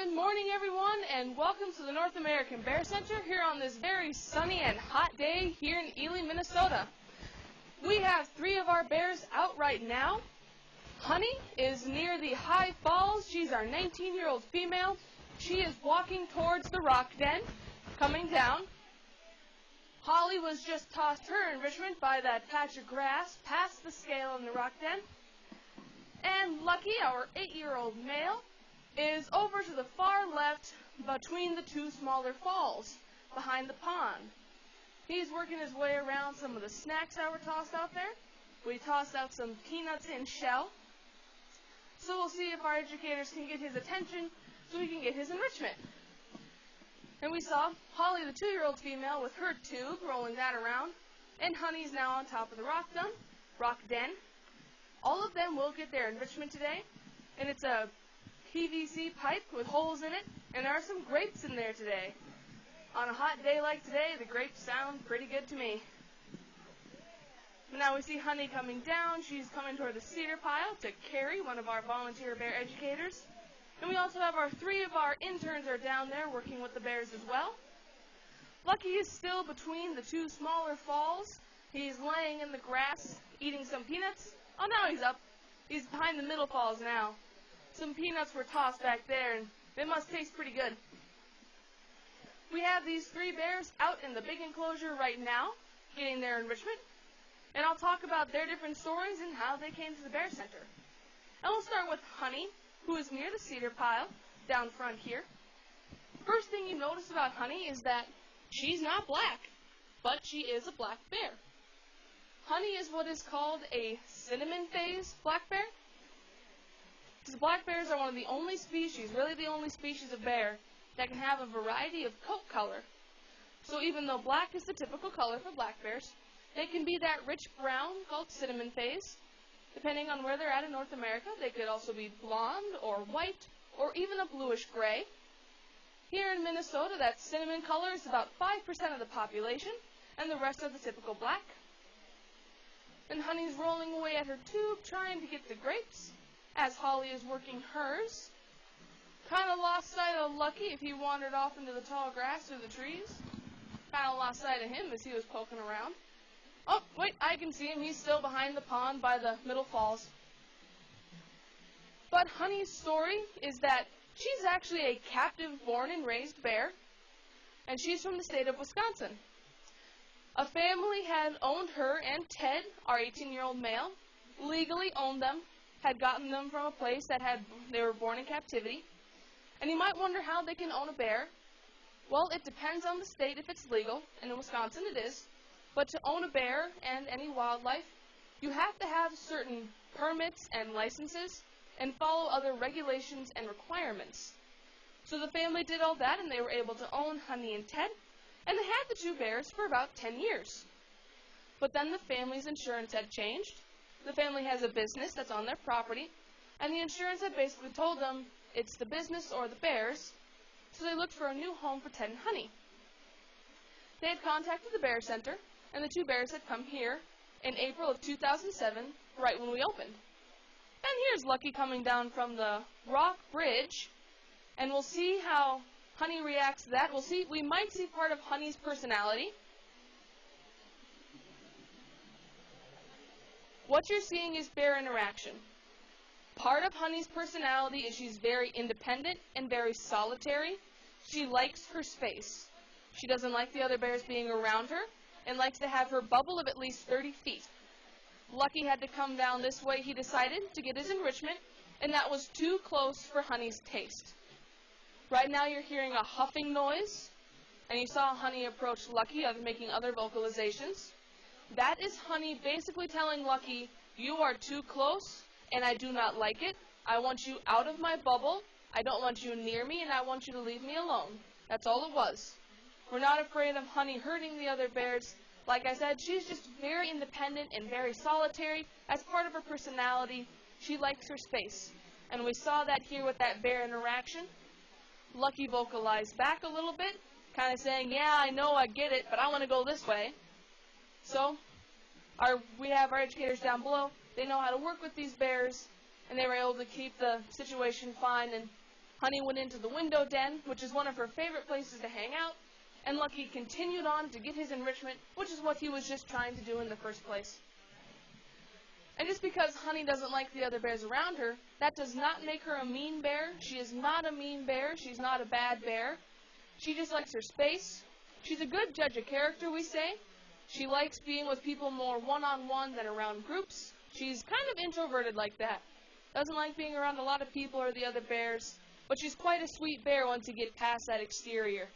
Good morning, everyone, and welcome to the North American Bear Center here on this very sunny and hot day here in Ely, Minnesota. We have 3 of our bears out right now. Honey is near the high falls. She's our 19-year-old female. She is walking towards the rock den, coming down. Holly was just tossed her enrichment by that patch of grass past the scale in the rock den. And Lucky, our 8-year-old male, is over to the far left between the 2 smaller falls behind the pond. He's working his way around some of the snacks that were tossed out there. We tossed out some peanuts in shell. So we'll see if our educators can get his attention so we can get his enrichment. And we saw Holly, the 2-year-old female, with her tube, rolling that around. And Honey's now on top of the rock den. All of them will get their enrichment today. And it's a PVC pipe with holes in it, and there are some grapes in there today. On a hot day like today, the grapes sound pretty good to me. Now we see Honey coming down. She's coming toward the cedar pile to Carrie, one of our volunteer bear educators. And we also have 3 of our interns are down there working with the bears as well. Lucky is still between the 2 smaller falls. He's laying in the grass, eating some peanuts. Oh, now he's up. He's behind the middle falls now. Some peanuts were tossed back there, and they must taste pretty good. We have these 3 bears out in the big enclosure right now, getting their enrichment, and I'll talk about their different stories and how they came to the Bear Center. And we'll start with Honey, who is near the cedar pile, down front here. First thing you notice about Honey is that she's not black, but she is a black bear. Honey is what is called a cinnamon phase black bear. Because black bears are one of the only species, really the only species of bear, that can have a variety of coat color. So even though black is the typical color for black bears, they can be that rich brown called cinnamon phase. Depending on where they're at in North America, they could also be blonde or white or even a bluish gray. Here in Minnesota, that cinnamon color is about 5% of the population, and the rest are the typical black. And Honey's rolling away at her tube, trying to get the grapes, as Holly is working hers. Kind of lost sight of Lucky if he wandered off into the tall grass through the trees. Kind of lost sight of him as he was poking around. Oh, wait, I can see him. He's still behind the pond by the middle falls. But Honey's story is that she's actually a captive born and raised bear, and she's from the state of Wisconsin. A family had owned her and Ted, our 18-year-old male, legally owned them, had gotten them from a place that they were born in captivity. And you might wonder how they can own a bear. Well, it depends on the state if it's legal, and in Wisconsin it is. But to own a bear and any wildlife, you have to have certain permits and licenses and follow other regulations and requirements. So the family did all that, and they were able to own Honey and Ted, and they had the 2 bears for about 10 years. But then the family's insurance had changed. The family has a business that's on their property, and the insurance had basically told them it's the business or the bears, so they looked for a new home for Ted and Honey. They had contacted the Bear Center, and the 2 bears had come here in April of 2007, right when we opened. And here's Lucky coming down from the rock bridge, and we'll see how Honey reacts to that. We might see part of Honey's personality. What you're seeing is bear interaction. Part of Honey's personality is she's very independent and very solitary. She likes her space. She doesn't like the other bears being around her and likes to have her bubble of at least 30 feet. Lucky had to come down this way, he decided, to get his enrichment, and that was too close for Honey's taste. Right now you're hearing a huffing noise, and you saw Honey approach Lucky, making other vocalizations. That is Honey basically telling Lucky, you are too close, and I do not like it. I want you out of my bubble. I don't want you near me, and I want you to leave me alone. That's all it was. We're not afraid of Honey hurting the other bears. Like I said, she's just very independent and very solitary. As part of her personality, she likes her space. And we saw that here with that bear interaction. Lucky vocalized back a little bit, kind of saying, yeah, I know, I get it, but I want to go this way. So, we have our educators down below. They know how to work with these bears, and they were able to keep the situation fine, and Honey went into the window den, which is one of her favorite places to hang out, and Lucky continued on to get his enrichment, which is what he was just trying to do in the first place. And just because Honey doesn't like the other bears around her, that does not make her a mean bear. She is not a mean bear. She's not a bad bear. She just likes her space. She's a good judge of character, we say. She likes being with people more one-on-one than around groups. She's kind of introverted like that. Doesn't like being around a lot of people or the other bears, but she's quite a sweet bear once you get past that exterior.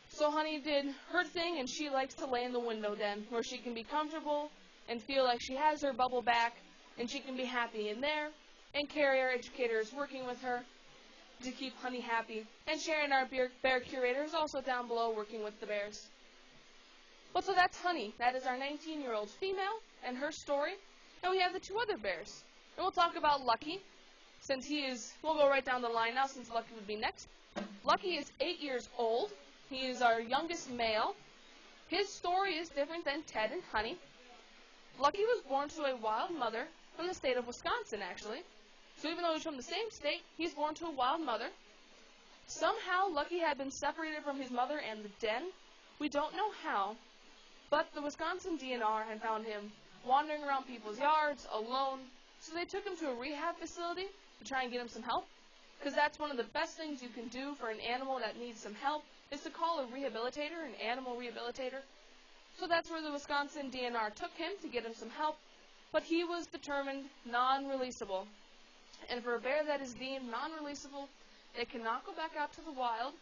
So Honey did her thing, and she likes to lay in the window den, where she can be comfortable and feel like she has her bubble back, and she can be happy in there. And Carrie, our educator, is working with her to keep Honey happy. And Sharon, our bear curator, is also down below working with the bears. Well, so that's Honey. That is our 19-year-old female and her story. And we have the two other bears. And we'll talk about Lucky, since we'll go right down the line now, since Lucky would be next. Lucky is 8 years old. He is our youngest male. His story is different than Ted and Honey. Lucky was born to a wild mother from the state of Wisconsin, actually. So even though he's from the same state, he's born to a wild mother. Somehow, Lucky had been separated from his mother and the den. We don't know how, but the Wisconsin DNR had found him wandering around people's yards, alone. So they took him to a rehab facility to try and get him some help, because that's one of the best things you can do for an animal that needs some help, is to call a rehabilitator, an animal rehabilitator. So that's where the Wisconsin DNR took him to get him some help, but he was determined non-releasable. And for a bear that is deemed non-releasable, they cannot go back out to the wild,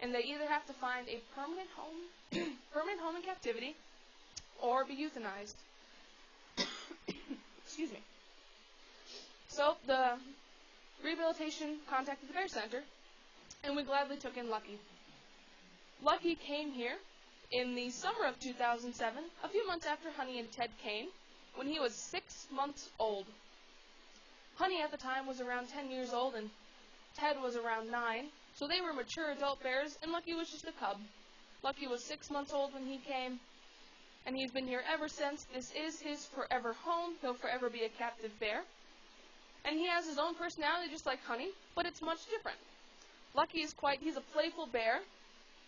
and they either have to find a permanent home in captivity, or be euthanized. Excuse me. So the rehabilitation contacted the Bear Center, and we gladly took in Lucky. Lucky came here in the summer of 2007, a few months after Honey and Ted came, when he was 6 months old. Honey at the time was around 10 years old, and Ted was around 9, so they were mature adult bears, and Lucky was just a cub. Lucky was 6 months old when he came, and he's been here ever since. This is his forever home. He'll forever be a captive bear. And he has his own personality just like Honey, but it's much different. Lucky is he's a playful bear.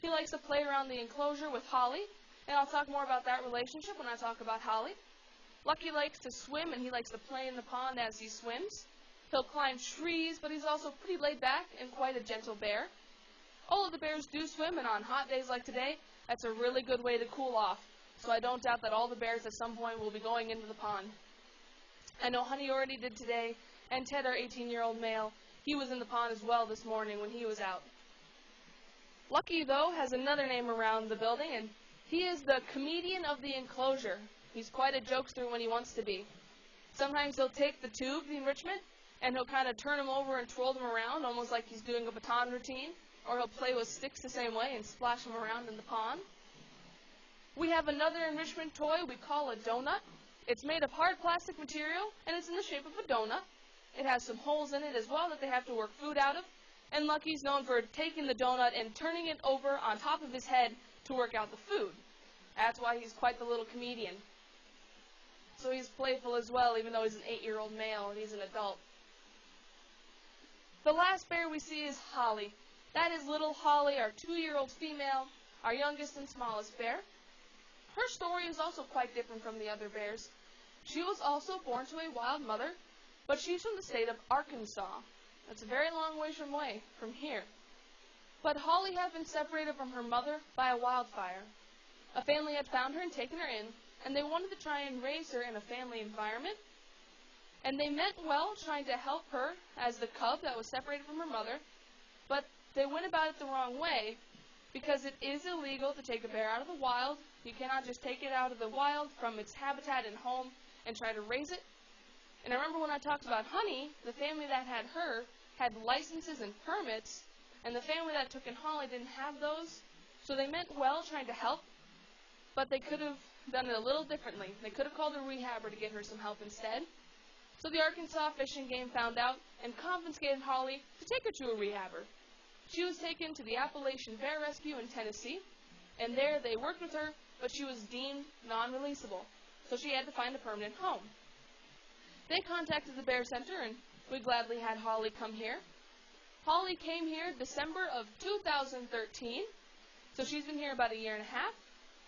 He likes to play around the enclosure with Holly, and I'll talk more about that relationship when I talk about Holly. Lucky likes to swim, and he likes to play in the pond as he swims. He'll climb trees, but he's also pretty laid back and quite a gentle bear. All of the bears do swim, and on hot days like today, that's a really good way to cool off. So I don't doubt that all the bears at some point will be going into the pond. I know Honey already did today, and Ted, our 18-year-old male, he was in the pond as well this morning when he was out. Lucky, though, has another name around the building, and he is the comedian of the enclosure. He's quite a jokester when he wants to be. Sometimes he'll take the tube, the enrichment, and he'll kind of turn him over and twirl them around, almost like he's doing a baton routine, or he'll play with sticks the same way and splash them around in the pond. We have another enrichment toy we call a donut. It's made of hard plastic material, and it's in the shape of a donut. It has some holes in it as well that they have to work food out of, and Lucky's known for taking the donut and turning it over on top of his head to work out the food. That's why he's quite the little comedian. So he's playful as well, even though he's an 8-year-old male and he's an adult. The last bear we see is Holly. That is little Holly, our 2-year-old female, our youngest and smallest bear. Her story is also quite different from the other bears. She was also born to a wild mother, but she's from the state of Arkansas. That's a very long way from here. But Holly had been separated from her mother by a wildfire. A family had found her and taken her in, and they wanted to try and raise her in a family environment. And they meant well, trying to help her as the cub that was separated from her mother, but they went about it the wrong way, because it is illegal to take a bear out of the wild. You cannot just take it out of the wild from its habitat and home and try to raise it. And I remember when I talked about Honey, the family that had her had licenses and permits, and the family that took in Holly didn't have those. So they meant well trying to help, but they could have done it a little differently. They could have called a rehabber to get her some help instead. So the Arkansas Fish and Game found out and confiscated Holly to take her to a rehabber. She was taken to the Appalachian Bear Rescue in Tennessee, and there they worked with her, but she was deemed non-releasable, so she had to find a permanent home. They contacted the Bear Center, and we gladly had Holly come here. Holly came here December of 2013, so she's been here about a year and a half.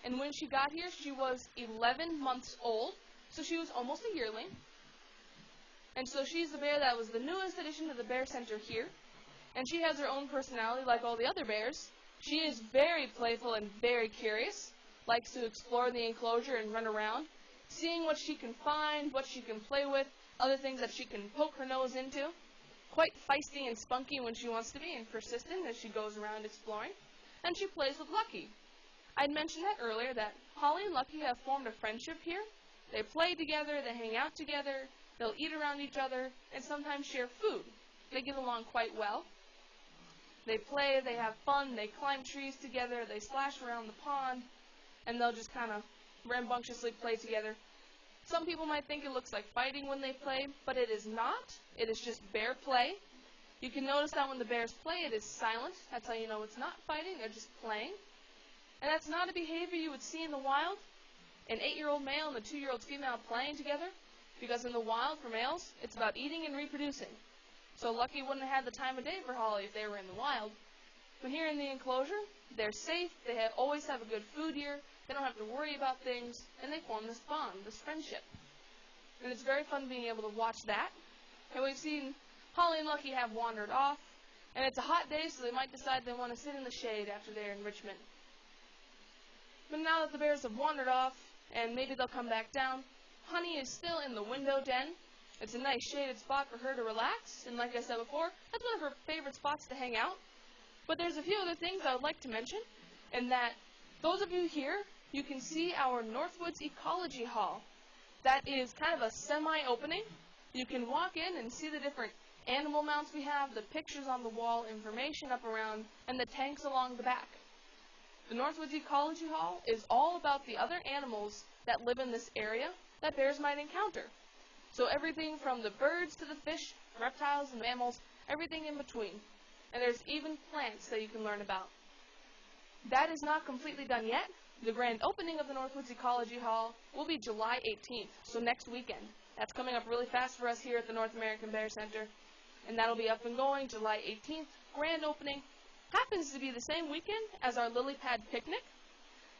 And when she got here, she was 11 months old, so she was almost a yearling. And so she's the bear that was the newest addition to the Bear Center here. And she has her own personality like all the other bears. She is very playful and very curious, likes to explore the enclosure and run around, seeing what she can find, what she can play with, other things that she can poke her nose into. Quite feisty and spunky when she wants to be, and persistent as she goes around exploring. And she plays with Lucky. I'd mentioned that earlier, that Holly and Lucky have formed a friendship here. They play together, they hang out together, they'll eat around each other, and sometimes share food. They get along quite well. They play, they have fun, they climb trees together, they splash around the pond, and they'll just kind of rambunctiously play together. Some people might think it looks like fighting when they play, but it is not. It is just bear play. You can notice that when the bears play, it is silent. That's how you know it's not fighting, they're just playing. And that's not a behavior you would see in the wild. An 8-year-old male and a 2-year-old female playing together, because in the wild, for males, it's about eating and reproducing. So Lucky wouldn't have had the time of day for Holly if they were in the wild. But here in the enclosure, they're safe, they always have a good food here, they don't have to worry about things, and they form this bond, this friendship. And it's very fun being able to watch that. And we've seen Holly and Lucky have wandered off, and it's a hot day, so they might decide they want to sit in the shade after their enrichment. But now that the bears have wandered off, and maybe they'll come back down, Honey is still in the window den. It's a nice shaded spot for her to relax, and like I said before, that's one of her favorite spots to hang out. But there's a few other things I would like to mention, and that those of you here, you can see our Northwoods Ecology Hall. That is kind of a semi-opening. You can walk in and see the different animal mounts we have, the pictures on the wall, information up around, and the tanks along the back. The Northwoods Ecology Hall is all about the other animals that live in this area that bears might encounter. So everything from the birds to the fish, reptiles and mammals, everything in between. And there's even plants that you can learn about. That is not completely done yet. The grand opening of the Northwoods Ecology Hall will be July 18th, so next weekend. That's coming up really fast for us here at the North American Bear Center. And that'll be up and going July 18th. Grand opening happens to be the same weekend as our lily pad picnic.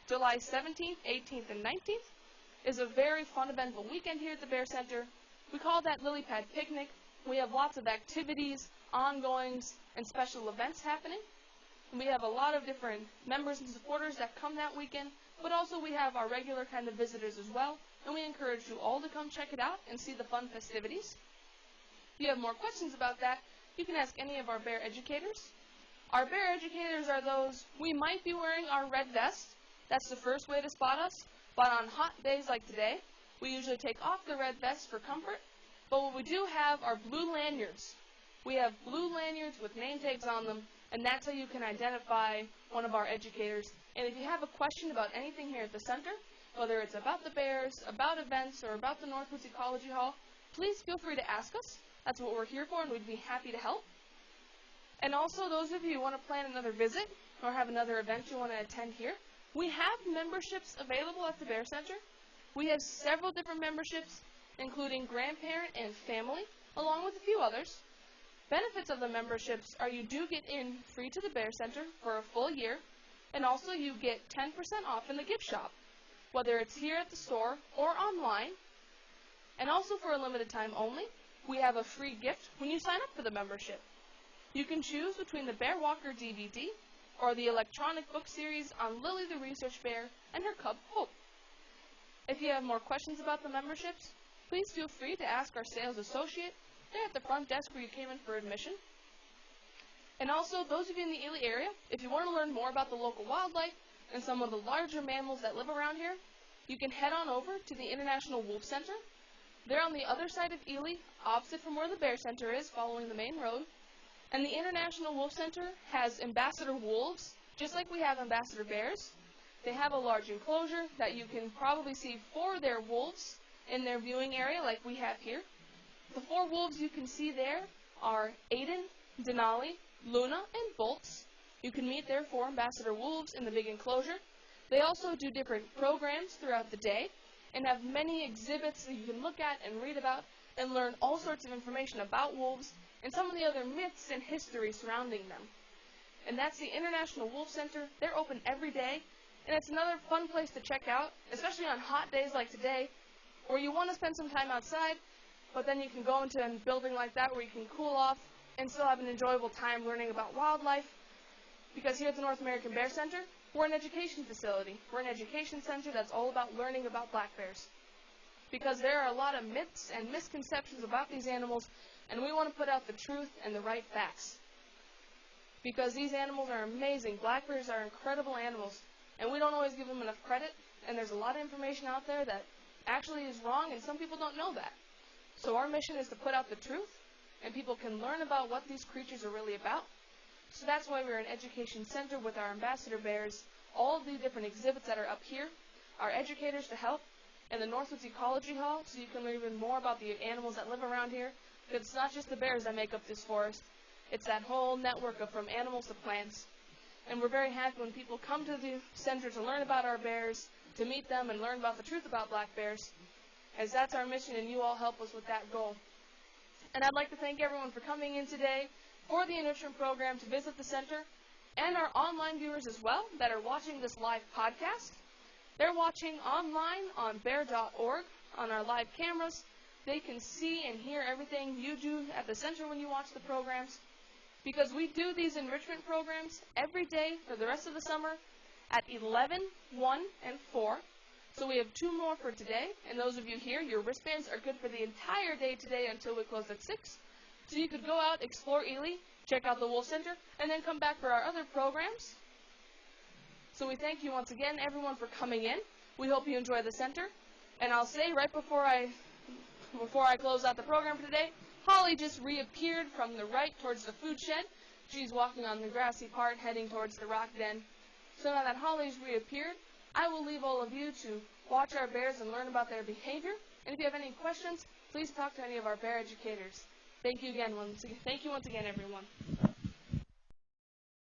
July 17th, 18th, and 19th is a very fun, eventful weekend here at the Bear Center. We call that lily pad picnic. We have lots of activities, ongoings, and special events happening. And we have a lot of different members and supporters that come that weekend, but also we have our regular kind of visitors as well, and we encourage you all to come check it out and see the fun festivities. If you have more questions about that, you can ask any of our bear educators. Our bear educators are those, we might be wearing our red vest. That's the first way to spot us. But on hot days like today, we usually take off the red vest for comfort. But what we do have are blue lanyards. We have blue lanyards with name tags on them, and that's how you can identify one of our educators. And if you have a question about anything here at the center, whether it's about the bears, about events, or about the Northwoods Ecology Hall, please feel free to ask us. That's what we're here for, and we'd be happy to help. And also, those of you who want to plan another visit or have another event you want to attend here, we have memberships available at the Bear Center. We have several different memberships, including grandparent and family, along with a few others. Benefits of the memberships are you do get in free to the Bear Center for a full year, and also you get 10% off in the gift shop, whether it's here at the store or online. And also for a limited time only, we have a free gift when you sign up for the membership. You can choose between the Bear Walker DVD or the electronic book series on Lily the Research Bear and her cub Hope. If you have more questions about the memberships, please feel free to ask our sales associate. They're at the front desk where you came in for admission. And also, those of you in the Ely area, if you want to learn more about the local wildlife and some of the larger mammals that live around here, you can head on over to the International Wolf Center. They're on the other side of Ely, opposite from where the Bear Center is, following the main road. And the International Wolf Center has ambassador wolves, just like we have ambassador bears. They have a large enclosure that you can probably see 4 of their wolves in their viewing area like we have here. The 4 wolves you can see there are Aiden, Denali, Luna, and Bolts. You can meet their 4 ambassador wolves in the big enclosure. They also do different programs throughout the day and have many exhibits that you can look at and read about and learn all sorts of information about wolves and some of the other myths and history surrounding them. And that's the International Wolf Center. They're open every day, and it's another fun place to check out, especially on hot days like today, where you want to spend some time outside, but then you can go into a building like that where you can cool off and still have an enjoyable time learning about wildlife. Because here at the North American Bear Center, we're an education facility. We're an education center that's all about learning about black bears. Because there are a lot of myths and misconceptions about these animals, and we want to put out the truth and the right facts. Because these animals are amazing. Black bears are incredible animals, and we don't always give them enough credit, and there's a lot of information out there that actually is wrong, and some people don't know that. So our mission is to put out the truth, and people can learn about what these creatures are really about. So that's why we're an education center with our ambassador bears, all of the different exhibits that are up here, our educators to help, and the Northwoods Ecology Hall, so you can learn even more about the animals that live around here. Because it's not just the bears that make up this forest, it's that whole network of from animals to plants. And we're very happy when people come to the center to learn about our bears, to meet them and learn about the truth about black bears, as that's our mission, and you all help us with that goal. And I'd like to thank everyone for coming in today for the Enrichment program to visit the center, and our online viewers as well that are watching this live podcast. They're watching online on bear.org on our live cameras. They can see and hear everything you do at the center when you watch the programs, because we do these enrichment programs every day for the rest of the summer at 11, 1, and 4. So we have 2 more for today, and those of you here, your wristbands are good for the entire day today until we close at 6. So you could go out, explore Ely, check out the Wolf Center, and then come back for our other programs. So we thank you once again, everyone, for coming in. We hope you enjoy the center. And I'll say right before I close out the program for today, Holly just reappeared from the right towards the food shed. She's walking on the grassy part, heading towards the rock den. So now that Holly's reappeared, I will leave all of you to watch our bears and learn about their behavior. And if you have any questions, please talk to any of our bear educators. Thank you once again, everyone.